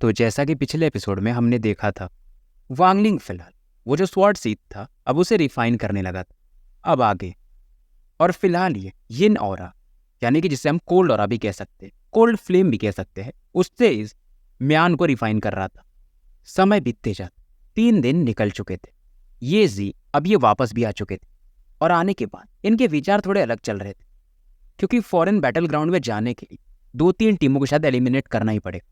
तो जैसा कि पिछले एपिसोड में हमने देखा था, वांगलिंग फिलहाल वो जो स्वॉर्ड सीथ था अब उसे रिफाइन करने लगा था। अब आगे और फिलहाल ये यिन ऑरा यानी कि जिसे हम कोल्ड ऑरा भी कह सकते हैं, कोल्ड फ्लेम भी कह सकते हैं, उससे इस म्यान को रिफाइन कर रहा था। समय बीतते जाते 3 दिन निकल चुके थे। ये जी अब ये वापस भी आ चुके थे और आने के बाद इनके विचार थोड़े अलग चल रहे थे, क्योंकि फॉरेन बैटल ग्राउंड में जाने के लिए 2-3 टीमों को शायद एलिमिनेट करना ही पड़ेगा।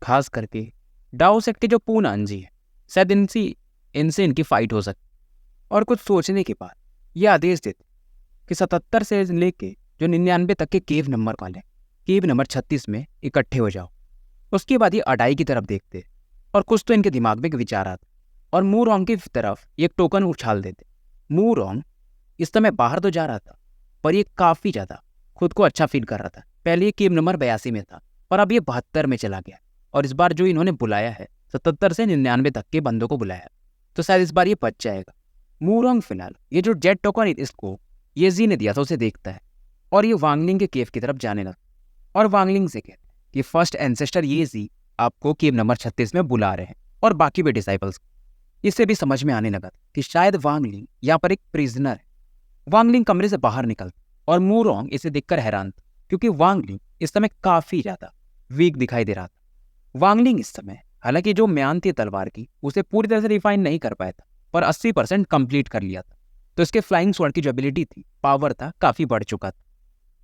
खास करके डाओ सेट के जो पूना अंजी है, शायद इनसे इनकी फाइट हो सकती। और कुछ सोचने के बाद ये आदेश देते कि 77 से लेके जो 99 तक के केव नंबर वाले केव नंबर 36 में इकट्ठे हो जाओ। उसके बाद ये अडाई की तरफ देखते और कुछ तो इनके दिमाग में एक विचार आता और मूरोंग की तरफ एक टोकन उछाल देते। मूरोंग इस समय बाहर तो जा रहा था, पर ये काफ़ी ज़्यादा खुद को अच्छा फील कर रहा था। पहले ये केव नंबर 82 में था, पर अब ये 72 में चला गया। और इस बार जो इन्होंने बुलाया है 77 से 99 तक के बंदों को बुलाया, तो शायद इस बार ये बच जाएगा। मूरोंग फिलहाल ये जो जेट टोकन इसको ये जी ने दिया था उसे देखता है और ये वांगलिंग के केव की तरफ जाने लगा और वांगलिंग से कहता है कि फर्स्ट एंसेस्टर ये जी आपको केव नंबर 36 में बुला रहे हैं और बाकी भी डिसाइपल्स। इससे भी समझ में आने लगा कि शायद वांगलिंग यहाँ पर एक प्रिजनर है। वांगलिंग कमरे से बाहर निकलता और मूरोंग इसे देखकर हैरान था, क्योंकि वांगलिंग इस समय काफ़ी ज़्यादा वीक दिखाई दे रहा था। वांगलिंग इस समय हालांकि जो म्यान थी तलवार की उसे पूरी तरह से रिफाइन नहीं कर पाया था, पर 80% कंप्लीट कर लिया था। तो इसके फ्लाइंग स्वॉर्ड की जो एबिलिटी थी, पावर था, काफ़ी बढ़ चुका था।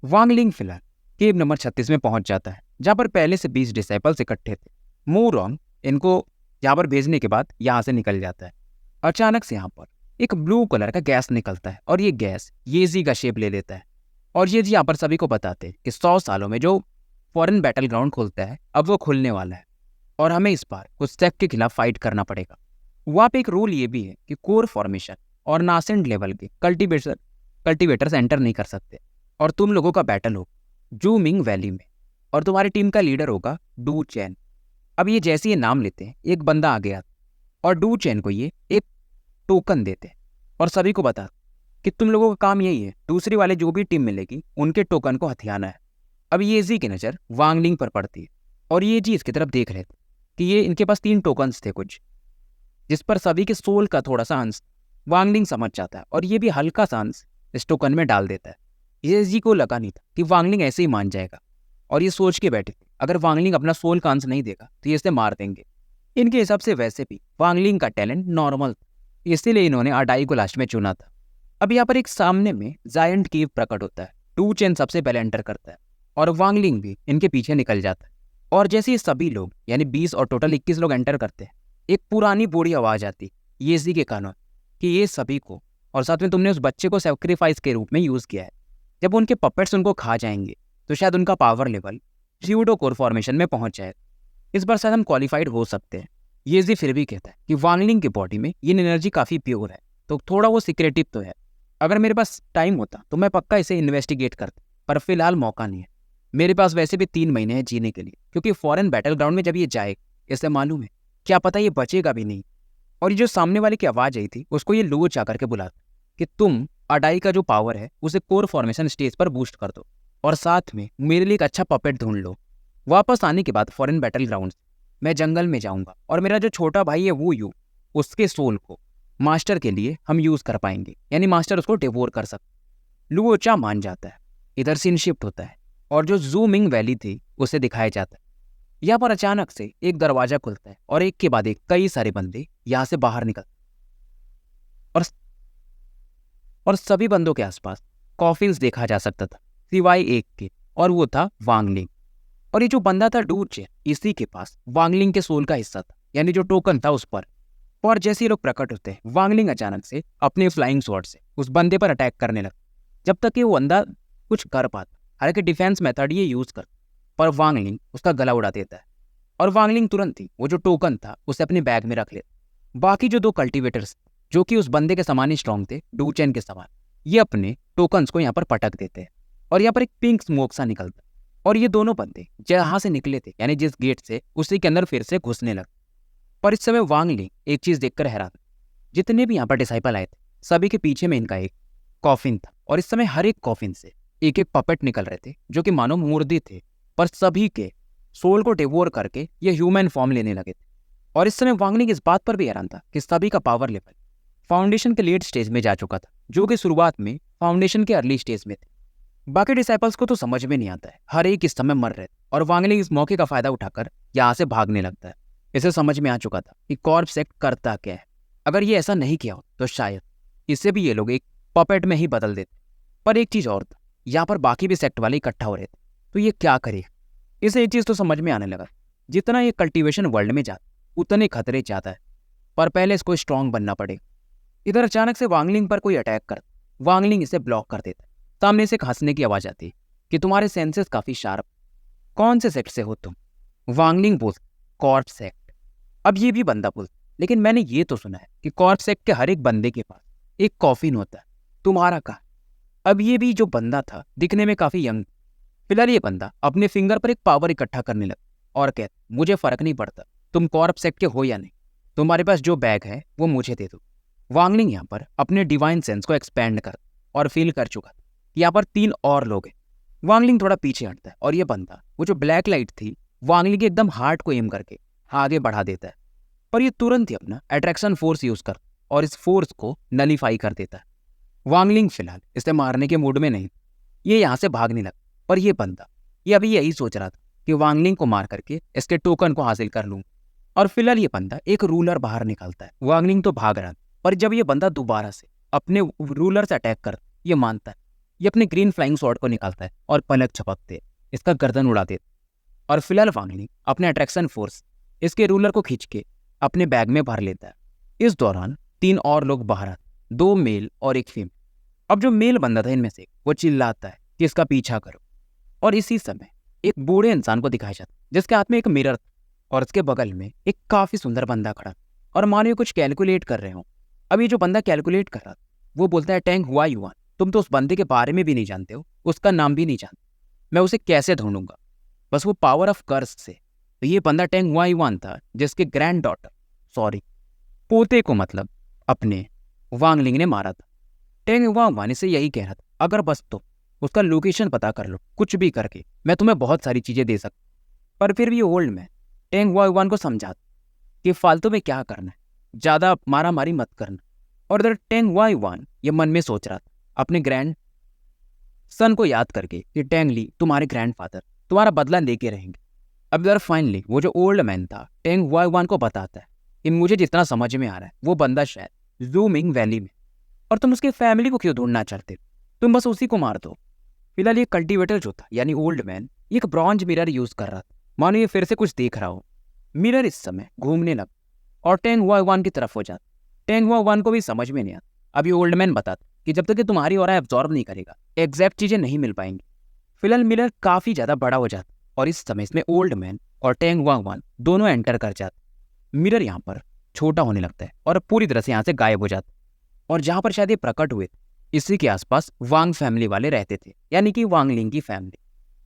वांगलिंग फिलहाल केव नंबर 36 में पहुंच जाता है, जहाँ पर पहले से 20 डिसाइपल्स इकट्ठे थे। मूरोंग इनको यहाँ पर भेजने के बाद यहाँ से निकल जाता है। अचानक से यहाँ पर एक ब्लू कलर का गैस निकलता है और ये गैस येजी का शेप ले लेता है। और ये जी यहाँ पर सभी को बताते हैं कि 100 सालों में जो फॉरेन बैटल ग्राउंड खुलता है अब वो खुलने वाला है और हमें इस बार कुछ सेक्ट के खिलाफ फाइट करना पड़ेगा। वहाँ पे एक रूल ये भी है कि कोर फॉर्मेशन और नासेंट लेवल के कल्टीवेटर्स एंटर नहीं कर सकते। और तुम लोगों का बैटल हो जूमिंग वैली में और तुम्हारी टीम का लीडर होगा डू चैन। अब ये जैसे ये नाम लेते हैं एक बंदा आ गया और डू चैन को ये एक टोकन देते हैं और सभी को बता कि तुम लोगों का काम यही है, दूसरी वाले जो भी टीम मिलेगी उनके टोकन को हथियाना है। अब ये जी की नज़र वांगलिंग पर पड़ती है और ये जी इसकी तरफ देख रहे थे कि ये इनके पास 3 टोकन्स थे कुछ, जिस पर सभी के सोल का थोड़ा सा अंश वांगलिंग समझ जाता है और ये भी हल्का सा अंश इस टोकन में डाल देता है। ये जी को लगा नहीं था कि वांगलिंग ऐसे ही मान जाएगा और ये सोच के बैठे थे अगर वांगलिंग अपना सोल का अंश नहीं देगा तो ये इसे मार देंगे। इनके हिसाब से वैसे भी वांगलिंग का टैलेंट नॉर्मल था, इसीलिए इन्होंने अडाई को लास्ट में चुना था। अब यहाँ पर एक सामने में जायंट केव प्रकट होता है। डू चैन सबसे पहले एंटर करता है और वांगलिंग भी इनके पीछे निकल जाता है। और जैसे ये सभी लोग यानी 20 और टोटल 21 लोग एंटर करते हैं, एक पुरानी बूढ़ी आवाज़ आती ये जी के कानों कि ये सभी को और साथ में तुमने उस बच्चे को सेक्रीफाइस के रूप में यूज़ किया है। जब उनके पपेट्स उनको खा जाएंगे तो शायद उनका power level pseudo core formation में पहुंच जाए। इस बार शायद हम क्वालिफाइड हो सकते हैं। ये जी फिर भी कहता है कि वांगलिंग की बॉडी में ये एनर्जी काफ़ी प्योर है, तो थोड़ा वो सिक्रेटिव तो है। अगर मेरे पास टाइम होता तो मैं पक्का इसे इन्वेस्टिगेट करता, पर फिलहाल मौका नहीं है। मेरे पास वैसे भी 3 महीने हैं जीने के लिए, क्योंकि फॉरेन बैटल ग्राउंड में जब ये जाए इसे मालूम है क्या पता ये बचेगा भी नहीं। और ये जो सामने वाले की आवाज़ आई थी उसको ये लोच आकर के बुलाता कि तुम अडाई का जो पावर है उसे कोर फॉर्मेशन स्टेज पर बूस्ट कर दो और साथ में मेरे लिए एक अच्छा पपेट ढूंढ लो। वापस आने के बाद फॉरेन बैटल ग्राउंड मैं जंगल में जाऊंगा और मेरा जो छोटा भाई है वो यू उसके सोल को मास्टर के लिए हम यूज़ कर पाएंगे, यानी मास्टर उसको डिवोर कर सकते। लुओचा मान जाता है। इधर सीन शिफ्ट होता है और जो जूमिंग वैली थी उसे दिखाया जाता है। यहाँ पर अचानक से एक दरवाजा खुलता है और एक के बाद एक कई सारे बंदे यहाँ से बाहर निकलते और सभी बंदों के आसपास कॉफिन्स देखा जा सकता था सिवाय एक के, और वो था वांगलिंग। और ये जो बंदा था डू चैन, इसी के पास वांगलिंग के सोल का हिस्सा था, यानी जो टोकन था उस पर। और जैसे ही लोग प्रकट होते हैं वांगलिंग अचानक से अपने फ्लाइंग स्वॉर्ड से उस बंदे पर अटैक करने लगता, जब तक कि वो बंदा कुछ कर पाता। हालांकि डिफेंस मेथड ये यूज़ कर, पर वांगलिंग उसका गला उड़ा देता है और वांगलिंग तुरंत ही वो जो टोकन था उसे अपने बैग में रख लेता। बाकी जो 2 कल्टीवेटर्स जो कि उस बंदे के समान ही स्ट्रॉन्ग थे, डू चैन के समान, ये अपने टोकन्स को यहाँ पर पटक देते हैं और यहाँ पर एक पिंक स्मोक सा निकलता है और ये दोनों बंदे जहाँ से निकले थे यानी जिस गेट से उसी के अंदर फिर से घुसने लगे। पर इस समय वांगलिंग एक चीज़ देखकर हैरान, जितने भी यहाँ पर डिसाइपल आए थे सभी के पीछे में इनका एक कॉफिन था और इस समय हर एक कॉफिन से एक एक पपेट निकल रहे थे जो कि मानो मुर्दे थे, पर सभी के सोल को डिवोर करके ये ह्यूमन फॉर्म लेने लगे थे। और इस समय वांगलिंग इस बात पर भी हैरान था कि सभी का पावर लेवल फाउंडेशन के लेट स्टेज में जा चुका था, जो कि शुरुआत में फाउंडेशन के अर्ली स्टेज में थे। बाकी डिसाइपल्स को तो समझ में नहीं आता है, हर एक इस समय मर रहे थे और वांगलिंग इस मौके का फायदा उठाकर यहाँ से भागने लगता है। इसे समझ में आ चुका था कि कॉर्प सेक्ट करता क्या है। अगर ये ऐसा नहीं किया हो तो शायद इससे भी ये लोग एक पपेट में ही बदल देते। पर एक चीज और था, यहाँ पर बाकी भी सेक्ट वाले इकट्ठा हो रहे थे, तो ये क्या करे। इसे एक चीज तो समझ में आने लगा, जितना ये कल्टीवेशन वर्ल्ड में जाता उतने खतरे ज्यादा है, पर पहले इसको स्ट्रांग बनना पड़ेगा। इधर अचानक से वांगलिंग पर कोई अटैक करता, वांगलिंग इसे ब्लॉक कर देता है। सामने से एक हंसने की आवाज आती है कि तुम्हारे सेंसेस काफी शार्प, कौन से सेक्ट से हो तुम? वांगलिंग बोल, कॉर्प सेक्ट। अब ये भी बंदा बोल, लेकिन मैंने ये तो सुना है कि कॉर्प सेक्ट के हर एक बंदे के पास एक कॉफिन होता है, तुम्हारा कहाँ? अब ये भी जो बंदा था दिखने में काफी यंग। फिलहाल ये बंदा अपने फिंगर पर एक पावर इकट्ठा करने लगा और कहता, मुझे फर्क नहीं पड़ता तुम कॉर्प सेक्ट के हो या नहीं, तुम्हारे पास जो बैग है वो मुझे दे दो। वांगलिंग यहाँ पर अपने डिवाइन सेंस को एक्सपेंड कर और फील कर चुका था। यहाँ पर 3 और लोग हैं। वांगलिंग थोड़ा पीछे हटता है और ये बंदा, वो जो ब्लैक लाइट थी, वांगलिंग के एकदम हार्ट को एम करके आगे बढ़ा देता है। पर ये तुरंत ही अपना अट्रैक्शन फोर्स यूज कर और इस फोर्स को नलीफाई कर देता है। वांगलिंग फिलहाल इसे मारने के मूड में नहीं, ये यहाँ से भागने लगा। पर ये बंदा, ये अभी यही सोच रहा था कि वांगलिंग को मार करके इसके टोकन को हासिल कर लूँ। और फिलहाल ये बंदा एक रूलर बाहर निकालता है। वांगलिंग तो भाग रहा था, पर जब ये बंदा दोबारा से अपने रूलर से अटैक कर, ये मानता है, ये अपने ग्रीन फ्लाइंग स्वॉर्ड को निकालता है और पलक झपकते इसका गर्दन उड़ा देता। और फिलहाल वांगलिंग अपने अट्रैक्शन फोर्स इसके रूलर को खींच के अपने बैग में भर लेता है। इस दौरान 3 और लोग बाहर आते, 2 मेल और एक फीमेल। अब जो मेल बंदा था इनमें से, वो चिल्लाता है कि इसका पीछा करो। और इसी समय एक बूढ़े इंसान को दिखाया जाता जिसके हाथ में एक मिरर था और उसके बगल में एक काफी सुंदर बंदा खड़ा और मानो कुछ कैलकुलेट कर रहे हो। अब ये जो बंदा कैलकुलेट कर रहा था, वो बोलता है, टैंग हुआ युआन, तुम तो उस बंदे के बारे में भी नहीं जानते हो, उसका नाम भी नहीं जानते, मैं उसे कैसे ढूंढूंगा, बस वो पावर ऑफ कर्स से। तो ये बंदा टैंग हुआ युआन था, जिसके ग्रैंड डॉटर, सॉरी पोते को मतलब अपने वांगलिंग ने मारा था। टैंग हुआ युआन इसे यही कह रहा था, अगर बस तो उसका लोकेशन पता कर लो, कुछ भी करके मैं तुम्हें बहुत सारी चीजें दे सकता। पर फिर भी ओल्ड मैन टैंग हुआ युआन को समझाता कि फालतू में क्या करना है, ज्यादा मारा मारी मत करना। और इधर टैंग हुआ युआन ये मन में सोच रहा था अपने ग्रैंड सन को याद करके कि टैंग ली तुम्हारे ग्रैंडफादर तुम्हारा बदला लेके रहेंगे। अब इधर फाइनली वो जो ओल्ड मैन था टैंग हुआ युआन को बताता है कि मुझे जितना समझ में आ रहा है वो बंदा शायद ज़ूमिंग वैली में, और तुम उसकी फैमिली को क्यों ढूंढना चाहते हो, तुम बस उसी को मार दो। फिलहाल ये कल्टीवेटर जो था यानी ओल्ड मैन, ये एक ब्रॉन्ज मिरर यूज कर रहा था, मानो ये फिर से कुछ देख रहा हो। मिरर इस समय घूमने लगा और टैंग हुआ युआन की तरफ हो जाता। टैंग हुआ युआन को भी समझ में नहीं आता। अभी ओल्ड मैन बताता कि जब तक कि तुम्हारी ऑरा एब्जॉर्ब नहीं करेगा, एग्जैक्ट चीजें नहीं मिल पाएंगी। फिलहाल मिरर काफी ज्यादा बड़ा हो जाता और इस समय इसमें ओल्ड मैन और टैंग हुआ युआन दोनों एंटर कर जाते। मिरर यहाँ पर छोटा होने लगता है और पूरी तरह से यहाँ से गायब हो जाता। और जहाँ पर शायद ये प्रकट हुए, इसी के आसपास वांग फैमिली वाले रहते थे, यानी कि वांगलिंग की फैमिली।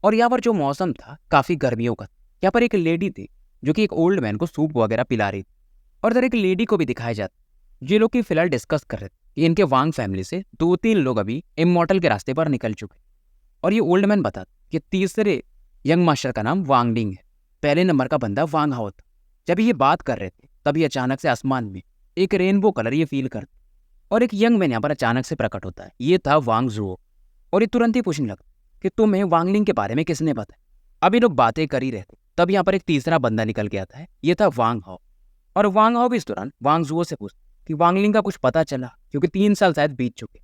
और यहाँ पर जो मौसम था काफी गर्मियों का। यहाँ पर एक लेडी थी जो कि एक ओल्ड मैन को सूप वगैरह पिला रही थी। और इधर एक लेडी को भी दिखाया जाता। ये लोग की फिलहाल डिस्कस कर रहे थे कि इनके वांग फैमिली से 2-3 लोग अभी इमॉर्टल के रास्ते पर निकल चुके। और ये ओल्ड मैन बताता कि तीसरे यंग मास्टर का नाम वांगडिंग है, पहले नंबर का बंदा वांग हाओ था। जब ये बात कर रहे थे तभी अचानक से आसमान में एक रेनबो कलर ये फील करते और एक यंग मैन यहाँ पर अचानक से प्रकट होता है। ये था वांग जुओ। और ये तुरंत ही पूछने लगता कि तुम्हें वांगलिंग के बारे में किसने बताया। अभी लोग बातें कर ही रहे थे, तब यहाँ पर एक तीसरा बंदा निकल के आता है। ये था वांग हाओ। और वांग हाओ भी इस दौरान वांग जुओ से पूछता कि वांगलिंग का कुछ पता चला, क्योंकि 3 साल शायद बीत चुके।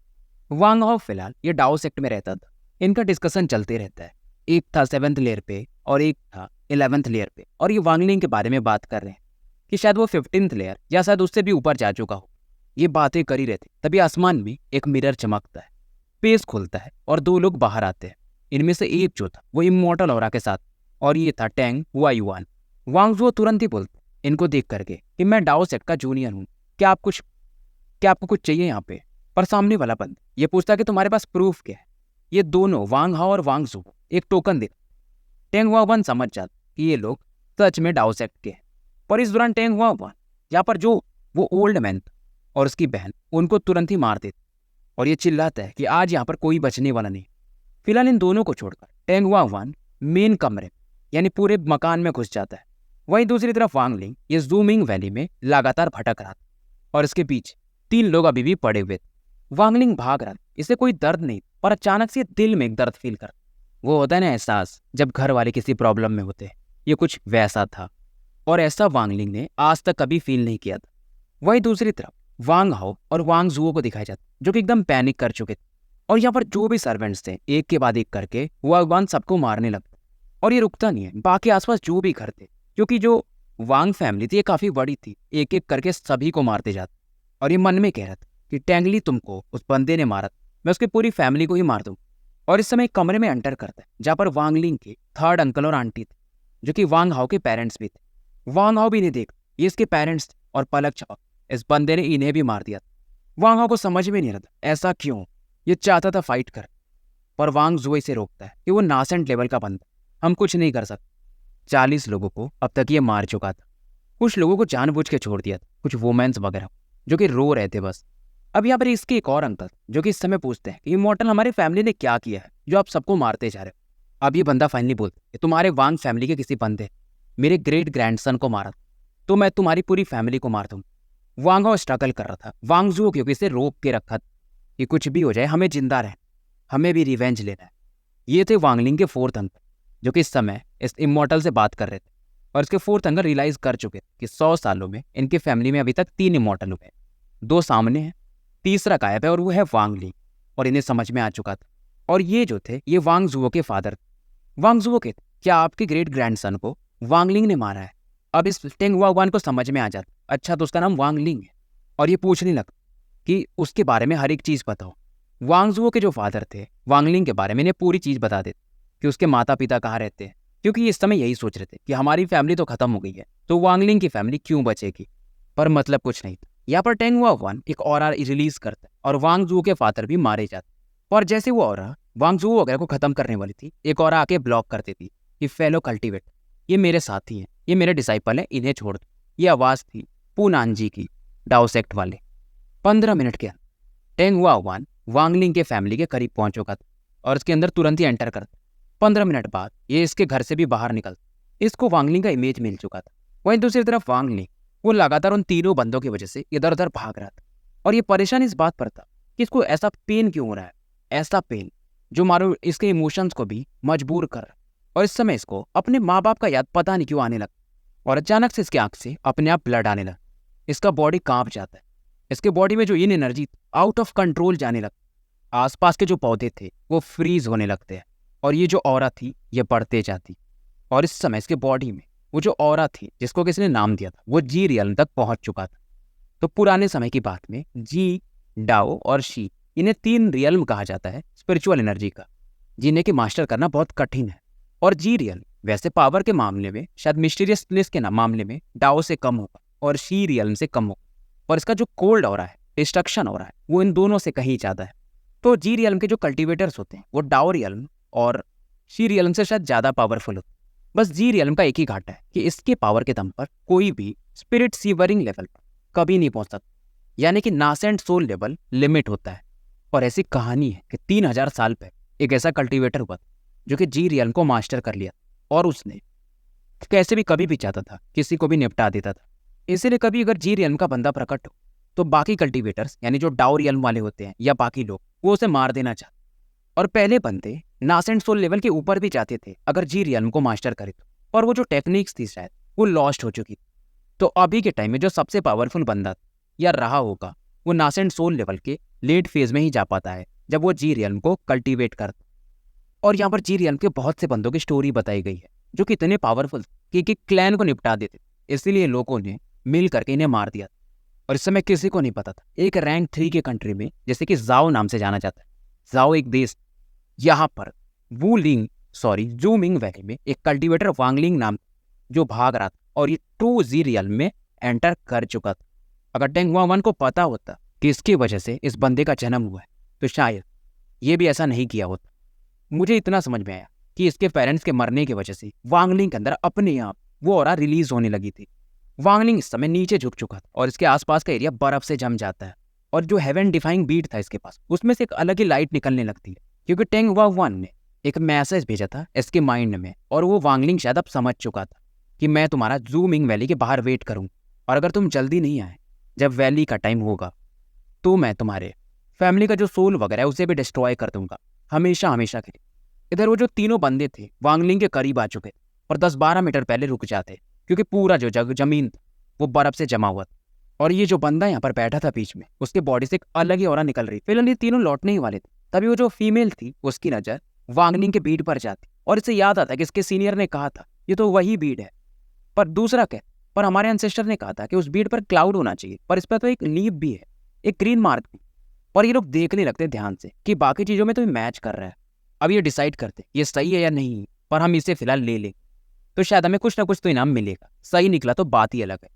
वांग हाओ फिलहाल ये डाओ सेक्ट में रहता था। इनका डिस्कशन चलते रहता है। एक था 7th लेयर पे और एक था 11th लेयर पे, और ये वांगलिंग के बारे में बात कर रहे हैं कि शायद वो 15th लेयर या शायद उससे भी ऊपर जा चुका हो। ये बातें कर ही रहते, तभी आसमान में एक मिरर चमकता है, पेज खुलता है और 2 लोग बाहर आते हैं। इनमें से एक जो था वो इमॉर्टल ऑरा के साथ, और ये था टैंग हुआ युआन। वांग जुओ तुरंत ही बोलते इनको देख करके कि मैं डाओ सेक्ट का जूनियर हूँ, क्या आपको कुछ चाहिए यहाँ पे। पर सामने वाला बंद ये पूछता कि तुम्हारे पास प्रूफ क्या है। ये दोनों वांग हाओ और वांग जुओ एक टोकन दे। टैंग हुआ युआन समझ जाता कि ये लोग सच में डाओ सेक्ट के हैं। पर इस दौरान टैंग हुआ युआन यहाँ पर जो वो ओल्ड मैन और उसकी बहन उनको तुरंत ही मार देते और ये चिल्लाता है कि आज यहाँ पर कोई बचने वाला नहीं। फिलहाल इन दोनों को छोड़कर टैंग हुआ युआन मेन कमरे यानी पूरे मकान में घुस जाता है। वहीं दूसरी तरफ वांगलिंग ये जूमिंग वैली में लगातार भटक रहा था और इसके पीछे 3 लोग अभी भी पड़े हुए थे। वांगलिंग भाग रहा था, इसे कोई दर्द नहीं, पर अचानक से दिल में एक दर्द फील कर, वो होता है ना एहसास जब घर वाले किसी प्रॉब्लम में होते हैं। ये कुछ वैसा था और ऐसा वांगलिंग ने आज तक कभी फील नहीं किया था। वहीं दूसरी तरफ वांग हाओ और वांग जुओ को दिखाया जाता जो कि एकदम पैनिक कर चुके थे और यहाँ पर जो भी सर्वेंट्स थे एक के बाद एक करके वांग सबको मारने लगता और ये रुकता नहीं है। बाकी आसपास जो भी घर थे, क्योंकि जो वांग फैमिली थी ये काफी बड़ी थी, एक एक करके सभी को मारते जाते और ये मन में कह रहा था कि टेंगली तुमको उस बंदे ने मारा, मैं उसकी पूरी फैमिली को ही मार दूं। और इस समय एक कमरे में एंटर करता है जहाँ पर वांगलिंग के 3rd अंकल और आंटी थे जो कि वांग हाओ के पेरेंट्स भी थे। वांग हाओ भी नहीं देख, ये इसके पेरेंट्स थे और पलक छपक इस बंदे ने इन्हें भी मार दिया था। वांग हाओ को समझ में नहीं आ रहा था ऐसा क्यों, ये चाहता था फाइट कर, पर वांग जुओ इसे रोकता है कि वो नासेंट लेवल का बंदा, हम कुछ नहीं कर सकते। 40 लोगों को अब तक ये मार चुका था, कुछ लोगों को जानबूझ के छोड़ दिया था, कुछ वुमेन्स वगैरह जो कि रो रहे थे बस। अब यहाँ पर इसके एक और अंकल जो कि इस समय पूछते हैं कि इमॉर्टल हमारी फैमिली ने क्या किया है जो आप सबको मारते जा रहे हो। अब ये बंदा फाइनली बोलता है कि तुम्हारे वांग फैमिली के किसी बंदे मेरे ग्रेट ग्रैंडसन को मारा तो मैं तुम्हारी पूरी फैमिली को मार दूंगा। वांग हाओ स्ट्रगल कर रहा था, वांग जुओ क्योंकि इसे रोक के रखा था कि कुछ भी हो जाए हमें जिंदा रहना, हमें भी रिवेंज लेना है। ये थे वांगलिंग के 4th अंकल जो कि इस समय इस इमॉर्टल से बात कर रहे थे और इसके 4th अंकल रियलाइज कर चुके थे कि 100 सालों में इनकी फैमिली में अभी तक 3 इमॉर्टल हुए, 2 सामने हैं, तीसरा गायब है और वो है वांगलिंग। और इन्हें समझ में आ चुका था और ये जो थे ये वांग जुओ के फादर थे। वांग जुओ के क्या आपके ग्रेट ग्रैंडसन को वांगलिंग ने मारा है। अब इस टेंग वांग को समझ में आ जाता, अच्छा तो उसका नाम वांगलिंग है, और ये पूछने लगता कि उसके बारे में हर एक चीज बताओ। वांग जुओ के जो फादर थे वांगलिंग के बारे में इन्हें पूरी चीज बता देते कि उसके माता पिता कहाँ रहते हैं, क्योंकि इस समय यही सोच रहे थे कि हमारी फैमिली तो खत्म हो गई है तो वांगलिंग की फैमिली क्यों बचेगी, पर मतलब कुछ नहीं था। यहाँ पर टेंग वांग एक ऑरा रिलीज करता है और वांग जुओ के फादर भी मारे जाते, और जैसे वो ऑरा वांग जुओ वगैरह को खत्म करने वाली थी एक ऑरा आके ब्लॉक कर देती कि फेलो कल्टिवेट, ये मेरे साथी हैं, ये मेरे डिसाइपल हैं, इन्हें छोड़ दो। ये आवाज थी पूनानजी की, डाओ सेक्ट वाले। 15 मिनट के अंदर टेंग वांग वांगलिंग के फैमिली के करीब पहुंच चुका था और इसके अंदर तुरंत ही एंटर करता। 15 मिनट बाद ये इसके घर से भी बाहर निकलता, इसको वांगलिंग का इमेज मिल चुका था। वहीं दूसरी तरफ वांगलिंग वो लगातार उन तीनों बंदों की वजह से इधर उधर भाग रहा था और ये परेशान इस बात पर था कि इसको ऐसा पेन क्यों हो रहा है, ऐसा पेन जो मारो इसके इमोशंस को भी मजबूर कर रहा है। और इस समय इसको अपने माँ बाप का याद पता नहीं क्यों आने लगा और अचानक से इसकी आंख से अपने आप ब्लड आने लगा, इसका बॉडी कांप जाता है, इसके बॉडी में जो इन एनर्जी आउट ऑफ कंट्रोल जाने लगता, आसपास के जो पौधे थे वो फ्रीज होने लगते हैं और ये जो ऑरा थी ये बढ़ते जाती। और इस समय इसके बॉडी में वो जो ऑरा थी जिसको किसी ने नाम दिया था वो जी रियल्म तक पहुंच चुका था। तो पुराने समय की बात में जी, डाओ और शी, इन्हें 3 रियल्म कहा जाता है स्पिरिचुअल एनर्जी का, जिन्हें की मास्टर करना बहुत कठिन है। और जी रियल्म वैसे पावर के मामले में शायद मिस्टीरियसनेस के मामले में डाओ से कम होगा और शी रियल्म से कम होगा, और इसका जो कोल्ड ऑरा है, डिस्ट्रक्शन ऑरा है, वो इन दोनों से कहीं ज्यादा है। तो जी रियल्म के जो कल्टिवेटर्स होते हैं वो डाओ रियल्म और शी रियल्म से शायद ज्यादा पावरफुल होते हैं। बस जी रियल्म का एक ही घाटा है कि इसके पावर के दम पर कोई भी स्पिरिट सीवरिंग लेवल पर कभी नहीं पहुंच सकता, यानी कि नासेंट सोल लेवल लिमिट होता है। और ऐसी कहानी है कि 3000 साल पहले एक ऐसा कल्टिवेटर हुआ था जो कि जी रियल्म को मास्टर कर लिया और उसने कैसे भी कभी भी चाहता था किसी को भी निपटा देता था। इसीलिए कभी अगर जी रियल्म का बंदा प्रकट हो तो बाकी कल्टिवेटर्स यानी जो डाओ रियल्म वाले होते हैं या बाकी लोग वो उसे मार देना चाहते, और पहले बंदे नासेंट सोल लेवल के ऊपर भी जाते थे अगर जी रियल्म को मास्टर करे तो, और वो जो टेक्निक्स थी शायद वो लॉस्ट हो चुकी थी। तो अभी के टाइम में जो सबसे पावरफुल बंदा या रहा होगा वो नासेंट सोल लेवल के लेट फेज में ही जा पाता है जब वो जी रियल्म को कल्टीवेट करता। और यहाँ पर जी रियल्म के बहुत से बंदों की स्टोरी बताई गई है जो कि इतने पावरफुल कि क्लैन को निपटा देते, इसीलिए लोगों ने मिल करके इन्हें मार दिया। और इस समय किसी को नहीं पता था एक रैंक 3 के कंट्री में जैसे कि जाओ नाम से जाना जाता है, जाओ एक देश, यहाँ पर जूमिंग वैली में एक कल्टीवेटर वांगलिंग नाम जो भाग रहा था और ये 2 जी रियल्म में एंटर कर चुका था। अगर टेंग वांग को पता होता कि इसकी वजह से इस बंदे का जन्म हुआ है तो शायद ये भी ऐसा नहीं किया होता। मुझे इतना समझ में आया कि इसके पेरेंट्स के मरने की वजह से वांगलिंग के अंदर अपने आप वो ऑरा रिलीज होने लगी थी। वांगलिंग इस समय नीचे झुक चुका था और इसके आसपास का एरिया बर्फ से जम जाता है और जो हेवन डिफाइंग बीट था इसके पास उसमें से एक अलग ही लाइट निकलने लगती है, क्योंकि टेंग वांग ने एक मैसेज भेजा था इसके माइंड में, और वो वांगलिंग शायद अब समझ चुका था कि मैं तुम्हारा जूमिंग वैली के बाहर वेट करूँ, और अगर तुम जल्दी नहीं आए जब वैली का टाइम होगा तो मैं तुम्हारे फैमिली का जो सोल वगैरह है उसे भी डिस्ट्रॉय कर दूंगा, हमेशा हमेशा के लिए। इधर वो जो तीनों बंदे थे वांगलिंग के करीब आ चुके थे और 10-12 मीटर पहले रुक जाते, क्योंकि पूरा जो जमीन था वो बर्फ से जमा हुआ था। और ये जो बंदा यहाँ पर बैठा था बीच में, उसके बॉडी से एक अलग ही ऑरा निकल रही। फिलहाल ये तीनों लौटने ही वाले थे, तभी वो जो फीमेल थी उसकी नजर वांगलिंग के बीड पर जाती, और इसे याद आता कि इसके सीनियर ने कहा था ये तो वही बीड है। पर दूसरा क्या, पर हमारे एंसेस्टर ने कहा था कि उस बीड पर क्लाउड होना चाहिए, पर इस पर तो एक लीफ भी है, एक ग्रीन मार्क भी। और ये लोग देखने लगते ध्यान से कि बाकी चीजों में तो मैच कर रहा है। अब ये डिसाइड करते ये सही है या नहीं, पर हम इसे फिलहाल ले लें तो शायद हमें कुछ ना कुछ तो इनाम मिलेगा। सही निकला तो बात ही अलग है।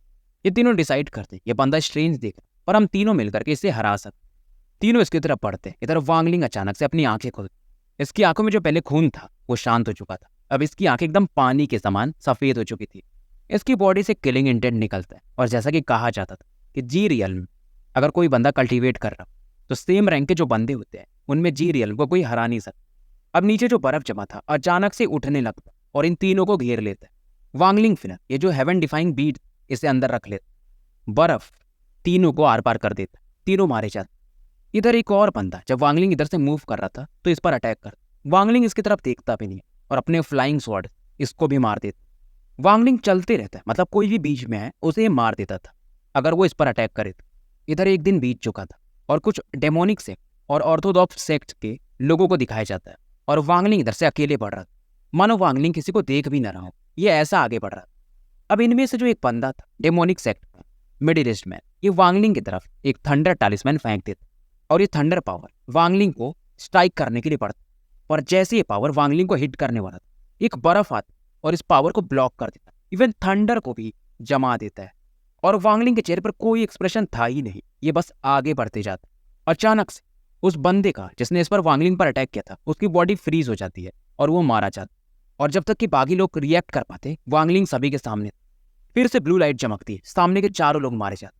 ये तीनों डिसाइड करते ये बंदा स्ट्रेंज देख रहा, पर हम तीनों मिलकर के इसे हरा सकते। तीनों इसकी तरफ बढ़ते। इधर वांगलिंग अचानक से अपनी आंखें खोल, इसकी आंखों में जो पहले खून था वो शांत हो चुका था। अब इसकी आंखें एकदम पानी के समान सफेद हो चुकी थी। इसकी बॉडी से किलिंग इंटेंट निकलता है, और जैसा कि कहा जाता था कि जी रियल में अगर कोई बंदा कल्टीवेट कर रहा तो सेम रैंक के जो बंदे होते हैं उनमें जी रियल को कोई हरा नहीं सकता। अब नीचे जो बर्फ जमा था अचानक से उठने लगता और इन तीनों को घेर लेता है। वांगलिंग फिर ये जो हेवन डिफाइंग बीट इसे अंदर रख लेता, बर्फ तीनों को आर पार कर देता, तीनों मारे जाते। इधर एक और बंदा जब वांगलिंग इधर से मूव कर रहा था तो इस पर अटैक कर, वांगलिंग इसकी तरफ देखता भी नहीं और अपने फ्लाइंग स्वॉर्ड इसको भी मार देता। वांगलिंग चलते रहता है, मतलब कोई भी बीच में है उसे ये मार देता था अगर वो इस पर अटैक करे तो। इधर एक दिन बीत चुका था और कुछ डेमोनिक सेक्ट और ऑर्थोडॉक्स सेक्ट के लोगों को दिखाया जाता है, और वांगलिंग इधर से अकेले बढ़ रहा था, मानो वांगलिंग किसी को देख भी न रहा हो। ये ऐसा आगे बढ़ रहा था। अब इनमें से जो एक बंदा था डेमोनिक सेक्ट का मिडिल ईस्ट मैन, ये वांगलिंग की तरफ एक थंडर टालिस्मैन फेंक देता, और ये थंडर पावर वांगलिंग को स्ट्राइक करने के लिए पड़ता। पर जैसे ये पावर वांगलिंग को हिट करने वाला था, एक बर्फ आता और इस पावर को ब्लॉक कर देता, इवन थंडर को भी जमा देता है। और वांगलिंग के चेहरे पर कोई एक्सप्रेशन था ही नहीं, ये बस आगे बढ़ते जाता। अचानक से उस बंदे का जिसने इस पर वांगलिंग पर अटैक किया था उसकी बॉडी फ्रीज हो जाती है और वो मारा जाता। और जब तक कि बाकी लोग रिएक्ट कर पाते वांगलिंग सभी के सामने फिर से ब्लू लाइट चमकती है, सामने के चारों लोग मारे जाते।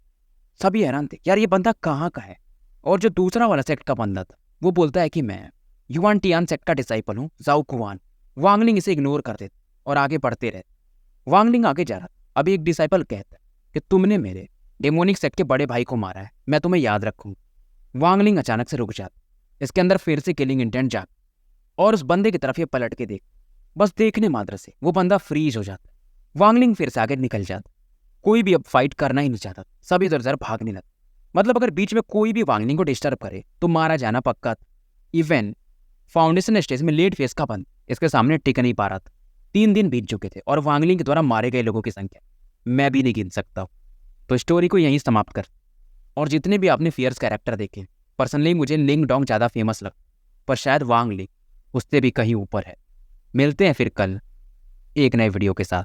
सभी हैरान थे, यार ये बंदा कहाँ का है। और जो दूसरा वाला सेक्ट का बंदा था वो बोलता है कि मैं युआन टियान सेक्ट का डिसाइपल हूँ, जाओ कुआन। वांगलिंग इसे इग्नोर कर देता और आगे बढ़ते रहते। वांगलिंग आगे जा रहा, अभी एक डिसाइपल कहता है कि तुमने मेरे डेमोनिक सेक्ट के बड़े भाई को मारा है, मैं तुम्हें याद रखूंगा। वांगलिंग अचानक से रुक जाता, इसके अंदर फिर से किलिंग इंटेंट जाग, और उस बंदे की तरफ ये पलट के देख, बस देखने मात्र से वो बंदा फ्रीज हो जाता। वांगलिंग फिर से आगे निकल जाता, कोई भी अब फाइट करना ही नहीं चाहता, सब इधर उधर भागने लगा। मतलब अगर बीच में कोई भी वांगलिंग को डिस्टर्ब करे तो मारा जाना पक्का था। इवन फाउंडेशन स्टेज में लेट फेस का बंद इसके सामने टिक नहीं पा रहा था। 3 दिन बीत चुके थे और वांगलिंग के द्वारा मारे गए लोगों की संख्या मैं भी नहीं गिन सकता। तो स्टोरी को यहीं समाप्त कर। और जितने भी आपने फियर्स कैरेक्टर देखे, पर्सनली मुझे लिंग डोंग ज़्यादा फेमस लगा, पर शायद वांगलिंग उससे भी कहीं ऊपर है। मिलते हैं फिर कल एक नए वीडियो के साथ।